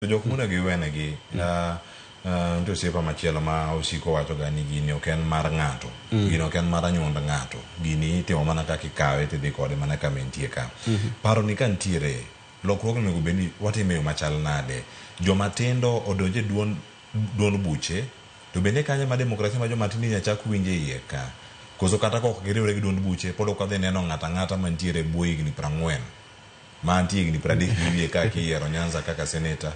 Jok muna giwenegi nto sepa machielo ma osiko wacho gani gini oken mar ng'ato, gini oken mar anyuond ng'ato, gini itimo mana kaka ikawe tidhi kode mana kama entie ka. Paro ni kantiere lokruok nego beni watime yo machal nade. Joma tindo odonje duond buche, to bende kanya ma demokrasia ma joma tindo nya chak winje iye ka. Koso kata kok giriwre gi duond buche, pod ok wadhi neno ng'ata mantiere bwo higni 40. Mantie higni 30 wiye kaka iyiero Nyanza kaka seneta.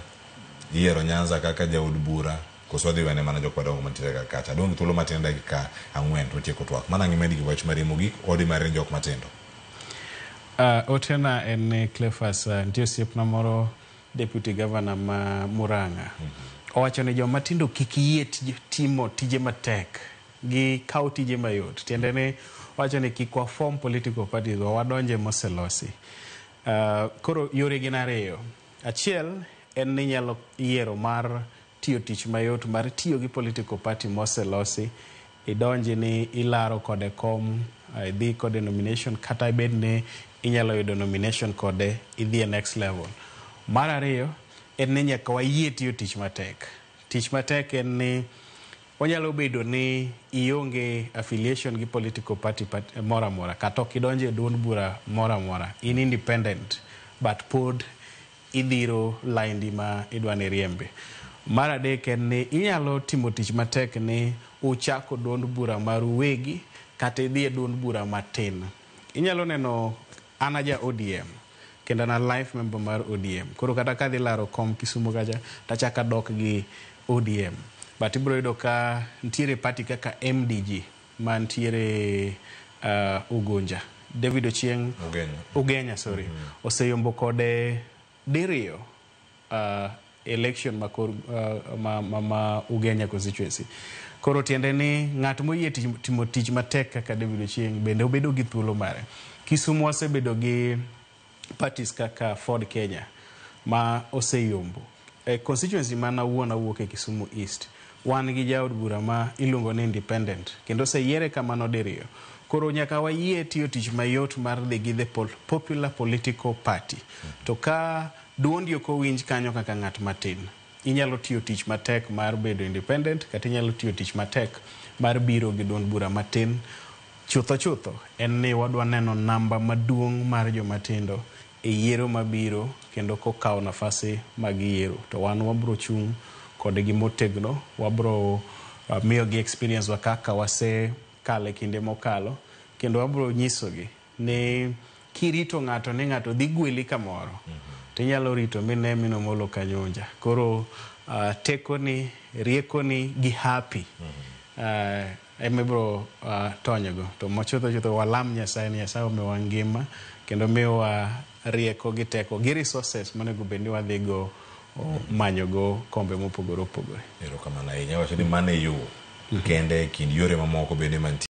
Iyiero Nyanza kaka jaod bura, koso dhi wene mana jok madongo mantiere kaka kacha. Donge thuolo matin dakika 4 to tieko twak. Mana ng'imedi gi wach mari mogik odi mar jok matindo. Otena en Cleophas Osiepna moro deputy governor ma Murang'a. Owacho ni joma tindo kik yie timo tije matek gi kawo tije mayot. Tiende ni owacho ni kik wa form political parties wadonje moselosi. Koro yore gin ariyo. Achiel en ni nyalo yiero mar tiyo tich mayot mar tiyo gi political party moselosi, idonji ni ilaro kode kom, idhi kode nomination, kata ibed ni inyalo yudo nomination kode idhi next level. Mar ariyo en ni nyaka wayie tiyo tich matek. Tich matek en ni onyalo bedo ni ionge affiliation gi political party mora mora, kata ok idonje duond bura mora mora, in independent but pod idhiro laindi ma idwane riembe. Mar adek en ni inyalo timo tich matek ni uchako duond bura mar uwegi kata idhi duond bura matin. Inyalo neno anaja ODM kendo na life member mar ODM. Koro kata kadhi laro kom Kisumu kacha tachaka dok gi ODM. But ibro yudo ka ntiere party kaka MDG mantiere Ugunja. David Ochieng Ugenya sorry. Oseyombo kode diriyo election ma Ugenya constituency. Koro tiende ni ng'at moyie timo tich matek kaka David Ochieng bende obedo gi thuolo mare. Kisumu osebedo gi parties kaka Ford Kenya ma oseyombo. Constituency mana wuok e Kisumu East. Wan gi jaod bura ma iluongo ni independent kendo oseyiere kamano diriyo. Koro nyaka wayie tiyo tich mayot mar dhi gi the popular political party. To ka duondi ok owinj kanyo kaka ng'at matin, inyalo tiyo tich matek mar bedo independent, kata inyalo tiyo tich matek mar biro gi duond bura matin. Chutho en ni wadwa neno namba maduong' mar joma tindo e yiero mabiro kendo kokawo nafasi mag yiero. To wan wabro chung' kodgi motegno, wabro miyo gi experience wa kaka wase kale kinde mokalo, kendo wabro nyisogi ni kirito ng'ato ni ng'ato dhi gweli kamoro, tinyalo rito mine mino molo kanyonja. Koro tekoni, riekoni gi happy emebro tonyego. To mochutho walam Nyasaye ni Nyasaye omiwa ngima kendo miwa rieko gi teko gi resources manego bende wadhigo manyogo kombe mopogore opogore. Erokamano ahinya. Wacho ni mane yo kende kind yore mamoko bende mantie.